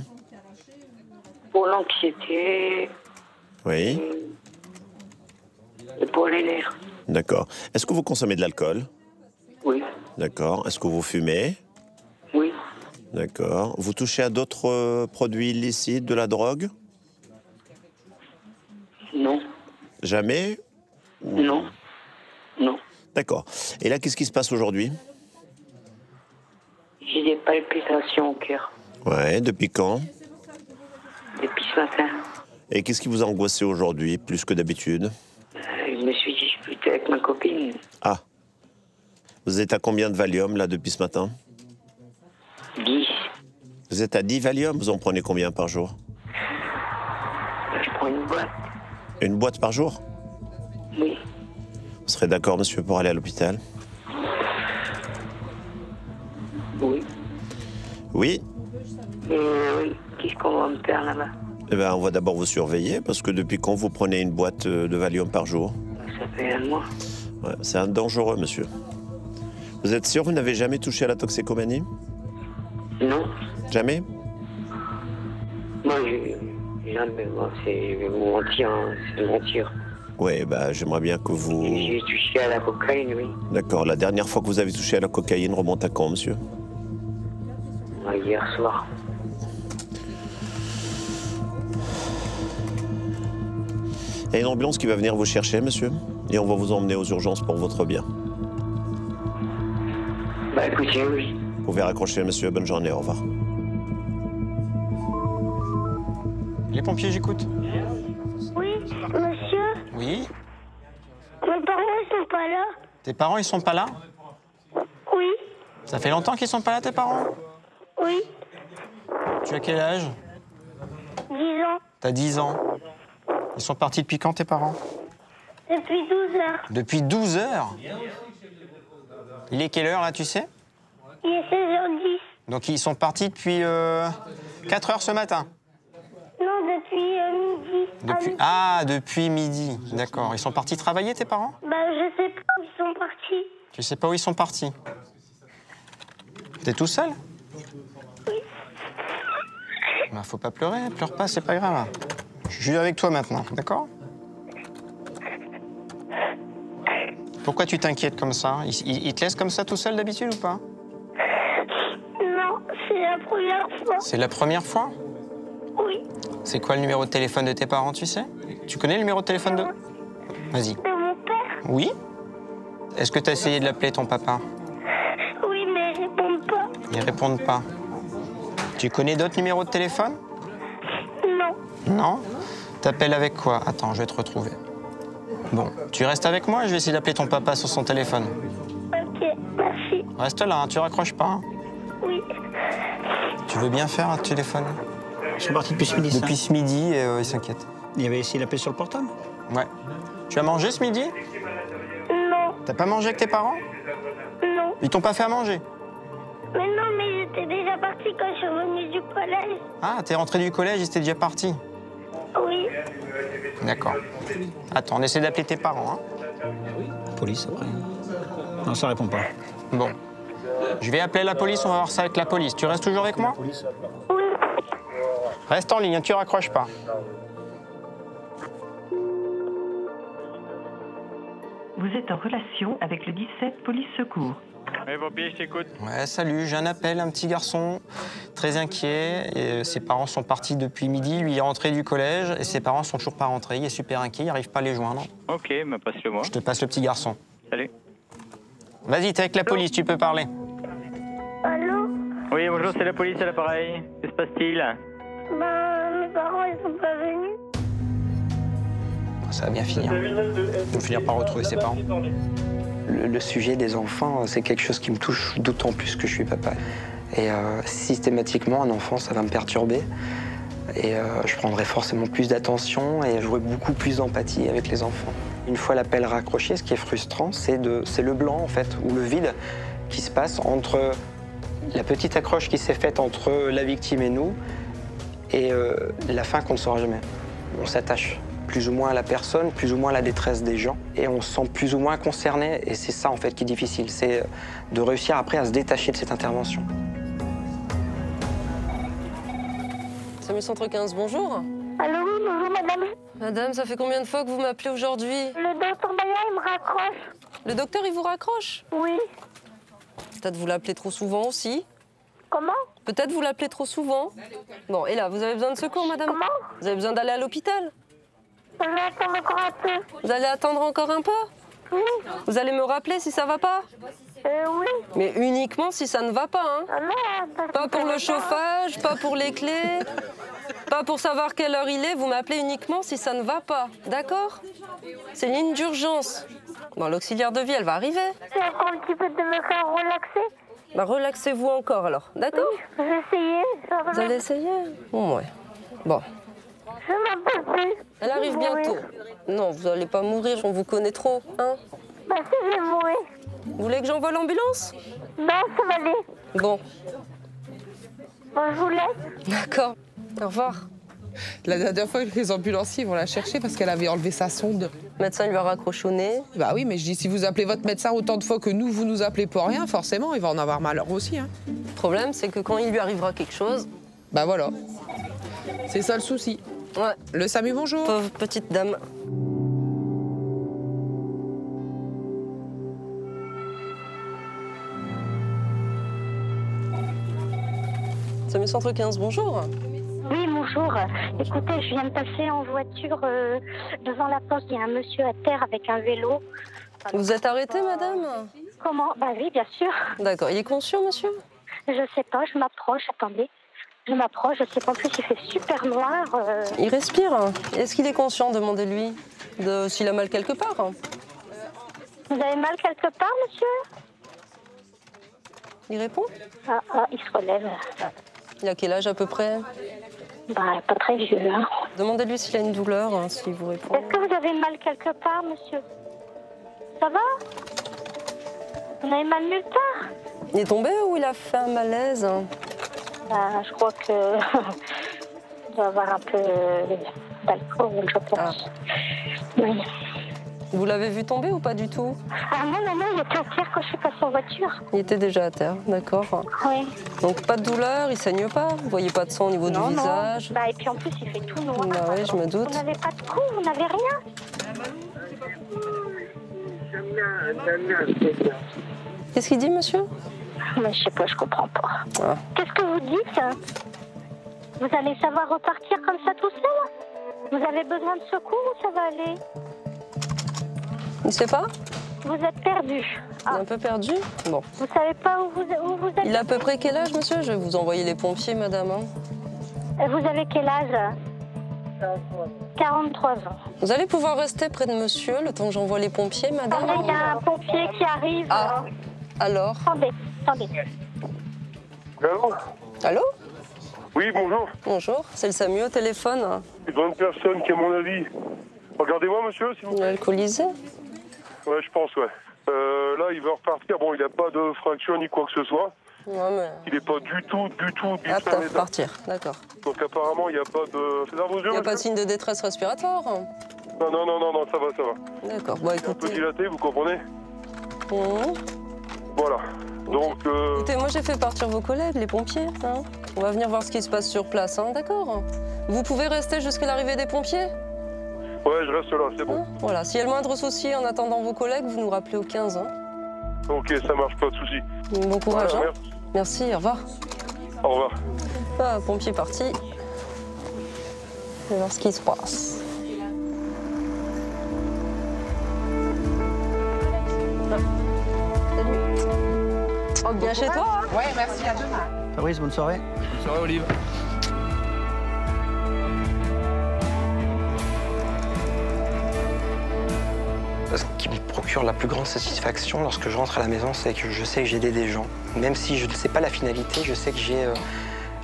Pour l'anxiété. Oui. Et pour les nerfs. D'accord. Est-ce que vous consommez de l'alcool? Oui. D'accord. Est-ce que vous fumez? Oui. D'accord. Vous touchez à d'autres produits illicites, de la drogue? Non. Jamais? Non. D'accord. Et là, qu'est-ce qui se passe aujourd'hui? J'ai des palpitations au cœur. Ouais, depuis quand? Depuis ce matin. Et qu'est-ce qui vous a angoissé aujourd'hui, plus que d'habitude? Je me suis disputée avec ma copine. Ah. Vous êtes à combien de Valium, là, depuis ce matin? 12. Vous êtes à 10 Valium, vous en prenez combien par jour? Je prends une boîte. Une boîte par jour? Oui. Vous serez d'accord, monsieur, pour aller à l'hôpital? Oui. Oui? Oui. Qu'est-ce qu'on va me faire là-bas? Eh bien, on va d'abord vous surveiller, parce que depuis quand vous prenez une boîte de Valium par jour? Ça fait un mois. Ouais, c'est un dangereux, monsieur. Vous êtes sûr que vous n'avez jamais touché à la toxicomanie? Non. Jamais? Moi, jamais. Moi, je vais vous mentir, hein, c'est de mentir. Oui, bah, j'aimerais bien que vous... J'ai touché à la cocaïne, oui. D'accord. La dernière fois que vous avez touché à la cocaïne remonte à quand, monsieur? Hier soir. Il y a une ambulance qui va venir vous chercher, monsieur, et on va vous emmener aux urgences pour votre bien. Bah, écoutez, oui. Vous pouvez raccrocher, monsieur. Bonne journée. Au revoir. Les pompiers, j'écoute. Oui, monsieur. Oui. Mes parents, ils sont pas là. Tes parents, ils sont pas là? Oui. Ça fait longtemps qu'ils sont pas là, tes parents? Oui. Tu as quel âge? 10 ans. T'as 10 ans. Ils sont partis depuis quand, tes parents? Depuis 12 heures. Depuis 12 heures? Il est quelle heure, là, tu sais? Il est 16h10. Donc, ils sont partis depuis 4 heures ce matin? Non, depuis midi. Depuis midi. D'accord. Ils sont partis travailler, tes parents? Bah, je sais pas où ils sont partis. Tu sais pas où ils sont partis? T'es tout seul? Oui. Bah, faut pas pleurer. Pleure pas, c'est pas grave. Je suis avec toi maintenant, d'accord? Pourquoi tu t'inquiètes comme ça? Il te laisse comme ça tout seul d'habitude ou pas? Non, c'est la première fois. C'est la première fois? Oui. C'est quoi le numéro de téléphone de tes parents, tu sais? Tu connais le numéro de téléphone de... Vas-y. De mon père? Oui? Est-ce que tu as essayé de l'appeler, ton papa? Oui, mais ils répondent pas. Ils répondent pas. Tu connais d'autres numéros de téléphone? Non. Non? T'appelles avec quoi? Attends, je vais te retrouver. Bon, tu restes avec moi, je vais essayer d'appeler ton papa sur son téléphone. Ok, merci. Reste là, hein, tu raccroches pas. Hein. Oui. Tu veux bien faire un téléphone? Ils sont partis depuis ce midi. Depuis ce midi, et ils s'inquiètent. Il avait essayé d'appeler sur le portable? Ouais. Tu as mangé ce midi? Non. T'as pas mangé avec tes parents? Non. Ils t'ont pas fait à manger? Mais non, mais j'étais déjà partie quand je suis revenue du collège. Ah, t'es rentré du collège, ils étaient déjà partis? Oui. D'accord. Attends, on essaie d'appeler tes parents, hein? Police, après. Non, ça répond pas. Bon. Je vais appeler la police, on va voir ça avec la police. Tu restes toujours avec moi? Oui. Reste en ligne, hein, tu raccroches pas. Vous êtes en relation avec le 17 Police Secours. Oui, pompier, je t'écoute. Ouais, salut, j'ai un appel, un petit garçon très inquiet. Et, ses parents sont partis depuis midi, lui est rentré du collège et ses parents sont toujours pas rentrés. Il est super inquiet, il n'arrive pas à les joindre. Ok, bah passe-le-moi. Je te passe le petit garçon. Salut. Vas-y, t'es avec la police, tu peux parler. Allô? Oui, bonjour, c'est la police à l'appareil. Que se passe-t-il? Ben, mes parents, ils sont pas venus. Ça va bien finir. Ils vont finir par retrouver ses parents. Le sujet des enfants, c'est quelque chose qui me touche d'autant plus que je suis papa. Et systématiquement, un enfant, ça va me perturber. Et je prendrai forcément plus d'attention et j'aurai beaucoup plus d'empathie avec les enfants. Une fois l'appel raccroché, ce qui est frustrant, c'est le blanc, en fait, ou le vide qui se passe entre la petite accroche qui s'est faite entre la victime et nous et la fin qu'on ne saura jamais. On s'attache plus ou moins à la personne, plus ou moins à la détresse des gens, et on se sent plus ou moins concerné, et c'est ça en fait qui est difficile, c'est de réussir après à se détacher de cette intervention. Samuel Centre 15, bonjour. Allô, oui, bonjour madame. Madame, ça fait combien de fois que vous m'appelez aujourd'hui? Le docteur Baya, il me raccroche. Le docteur, il vous raccroche? Oui. Peut-être vous l'appelez trop souvent aussi. Comment? Peut-être vous l'appelez trop souvent. Bon, et là, vous avez besoin de secours, madame? Comment? Vous avez besoin d'aller à l'hôpital? Je vais attendre encore un peu. Vous allez attendre encore un peu? Oui. Vous allez me rappeler si ça va pas? Oui. Mais uniquement si ça ne va pas, hein? Ah non, pas pour le chauffage, pas pour les clés, pas pour savoir quelle heure il est. Vous m'appelez uniquement si ça ne va pas, d'accord? C'est une ligne d'urgence. Bon, l'auxiliaire de vie, elle va arriver. C'est encore un petit peu de me faire relaxer. Bah relaxez-vous encore alors, d'accord? Oui, j'ai essayé. Vous allez essayer? Bon, ouais. Bon. Je m'en peux plus. Elle arrive bientôt. Non, vous allez pas mourir, on vous connaît trop, hein? Bah si, je vais mourir. Vous voulez que j'envoie l'ambulance? Non, ça va aller. Bon. Bon, je vous laisse. D'accord. Au revoir. La dernière fois, les ambulanciers vont la chercher parce qu'elle avait enlevé sa sonde. Le médecin lui a raccroché au nez. Bah oui, mais je dis, si vous appelez votre médecin autant de fois que nous, vous nous appelez pour rien, forcément, il va en avoir malheur aussi. Hein. Le problème, c'est que quand il lui arrivera quelque chose... Bah voilà. C'est ça le souci. Ouais. Le SAMU, bonjour. Pauvre petite dame. SAMU Centre 15, bonjour. Oui, bonjour. Écoutez, je viens de passer en voiture devant la poste. Il y a un monsieur à terre avec un vélo. Vous êtes arrêtée, madame? Comment? Bah oui, bien sûr. D'accord. Il est conscient, monsieur? Je sais pas, je m'approche. Attendez. Je m'approche, je sais pas, en plus il fait super noir. Il respire. Est-ce qu'il est conscient? Demandez-lui s'il a mal quelque part. Vous avez mal quelque part, monsieur? Il répond? Ah, il se relève. Il a quel âge à peu près? Bah, pas très vieux, hein. Demandez-lui s'il a une douleur, s'il vous répond. Est-ce que vous avez mal quelque part, monsieur? Ça va? Vous avez mal nulle part? Il est tombé ou il a fait un malaise? Bah, je crois que il doit avoir un peu d'alcool, je pense. Oui. Vous l'avez vu tomber ou pas du tout? Ah non, il était à terre quand je suis passée en voiture. Il était déjà à terre, d'accord. Oui. Donc pas de douleur, il saigne pas? Vous voyez pas de sang au niveau du visage? Bah, et puis en plus, il fait tout noir. Bah oui, je me doute. Vous n'avez pas de cou, vous n'avez rien? Qu'est-ce qu'il dit, monsieur? Mais je sais pas, je comprends pas. Ah. Qu'est-ce que vous dites? Vous allez savoir repartir comme ça tout seul? Vous avez besoin de secours ou ça va aller? Il sait pas? Vous êtes perdu. Il est un peu perdu? Bon. Vous savez pas où vous êtes? Il a à peu près quel âge, monsieur? Je vais vous envoyer les pompiers, madame. Vous avez quel âge? 43 ans. Vous allez pouvoir rester près de monsieur le temps que j'envoie les pompiers, madame? Il y a un pompier qui arrive. Ah, alors? Attendez. Allô? Allô? Oui, bonjour. Bonjour, c'est le SAMU au téléphone. Une bonne personne qui, à mon avis... Regardez-moi, monsieur, s'il vous plaît. Alcoolisé? Ouais, je pense, ouais. Là, il va repartir. Bon, il n'a pas de fracture ni quoi que ce soit. Ouais, mais... Il n'est pas du tout apte à repartir, d'accord. Donc apparemment, il n'y a pas de... C'est dans vos yeux, il n'y a pas de signe de détresse respiratoire? Non, ça va. D'accord, bon, écoutez... Un peu dilaté, vous comprenez? Mmh. Voilà. Donc... Écoutez, moi j'ai fait partir vos collègues, les pompiers. Hein. On va venir voir ce qui se passe sur place, hein, d'accord? Vous pouvez rester jusqu'à l'arrivée des pompiers? Ouais, je reste là, c'est bon. Hein, voilà, s'il y a le moindre souci en attendant vos collègues, vous nous rappelez au 15. Hein. Ok, ça marche, pas de souci. Bon courage. Voilà, hein. Merci, au revoir. Au revoir. Ah, pompier parti. On va voir ce qui se passe. Oh, bien chez toi. Hein. Ouais, merci, à demain. Fabrice, bonne soirée. Bonne soirée, Olive. Ce qui me procure la plus grande satisfaction lorsque je rentre à la maison, c'est que je sais que j'ai aidé des gens. Même si je ne sais pas la finalité, je sais que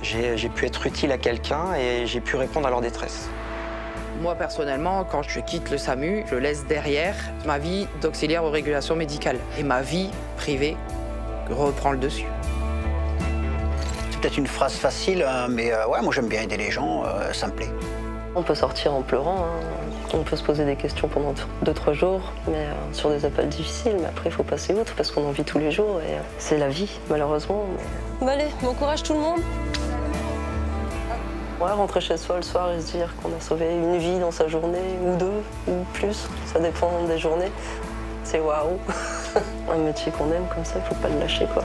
j'ai pu être utile à quelqu'un et j'ai pu répondre à leur détresse. Moi, personnellement, quand je quitte le SAMU, je laisse derrière ma vie d'auxiliaire aux régulations médicales. Et ma vie privée reprend le dessus. C'est peut-être une phrase facile, mais ouais, moi j'aime bien aider les gens, ça me plaît. On peut sortir en pleurant, hein. On peut se poser des questions pendant 2-3 jours, mais sur des appels difficiles, mais après il faut passer outre parce qu'on en vit tous les jours et c'est la vie, malheureusement. Mais... Bah allez, bon courage tout le monde. Ouais, rentrer chez soi le soir et se dire qu'on a sauvé une vie dans sa journée, ou 2, ou plus, ça dépend des journées. C'est waouh. Un métier qu'on aime comme ça, il faut pas le lâcher quoi.